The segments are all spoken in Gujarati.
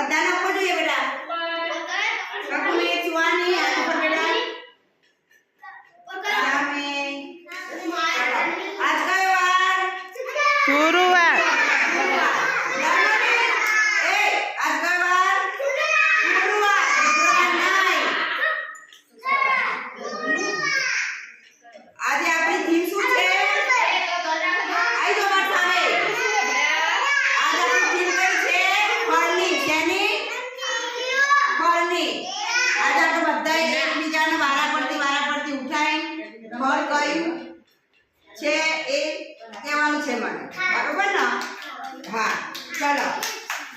બધાને ઉપર જોઈએ બેટા કકુને સુવાની હાથ ઉપર બેટા સામે આજ કયો વાર ગુરુવાર ફળ કયું છે એ કહેવાનું છે મને બરોબર ને હા ચલો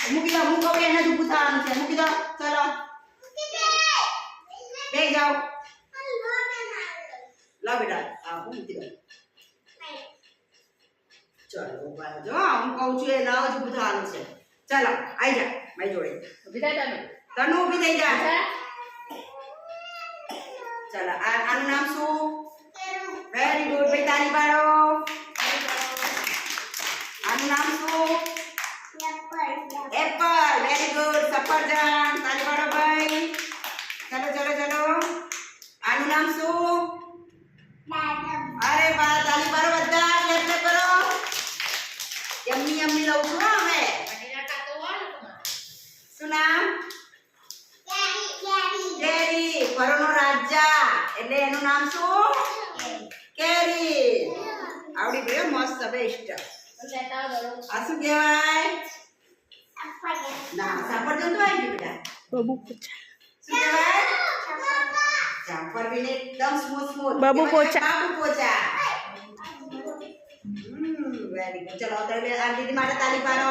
મૂકી દો હું કહું એને જ ઊભું થવાનું છે મૂકી દો ચલો બેસી જાઓ લો બેટા આ મૂકી દો ચલો ઉભા જો હું કહું છું એ લાવ જ ઊભું થવાનું છે ચલો આવી જા મારી જોડે ઊભી થાય તનુ ઊભી થઈ જા ચલો આનું નામ શું વેરી ગુડ ભાઈ તાળી પાડો આનું નામ શું એપલ વેરી ગુડ સફરજન તાળી પાડો ભાઈ ચલો ચલો ચલો આનું નામ શું અરે વાહ તાળી પાડો બધા ક્લેપ ક્લેપ કરો યમ્મી યમ્મી લઉં છું હવે શું નામ કેરી ફળોનો રાજા એટલે એનું નામ શું કેરી આવડી ગયો મસ્ત બેસ્ટ આ શું કહેવાય ના સફરજન તો આવી ગયું બેટા બાબુ પોચા શું કહેવાય જામફળ બી એકદમ સ્મૂથ સ્મૂથ બાબુ પોચા બાબુ પોચા વેરી ગુડ ચલો તો આ દીદી માટે તાળી પાડો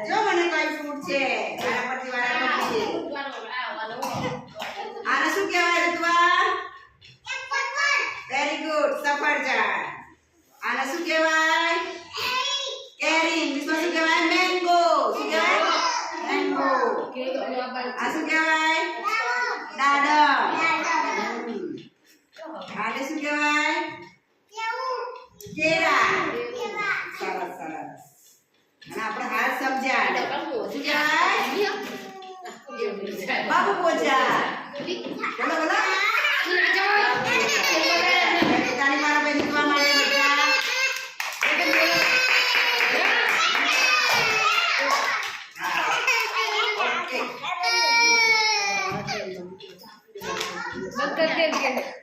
જો મને કઈ ફૂડ છે મારા પરથી વાળા નથી આને શું કહેવાય ઋતુઆ વેરી ગુડ સફરજન આને શું કહેવાય કેરી ઇંગ્લિશમાં શું કહેવાય મેંગો શું કહેવાય મેંગો આ શું કહેવાય દાડમ આને શું કહેવાય કેળા સરસ સરસ અને આપણે હાથ સમજ્યા શું કહેવાય બાબુ પોચા બોલો બોલો તાળી મારો ભાઈ નીકળવા માટે બધા ઓકે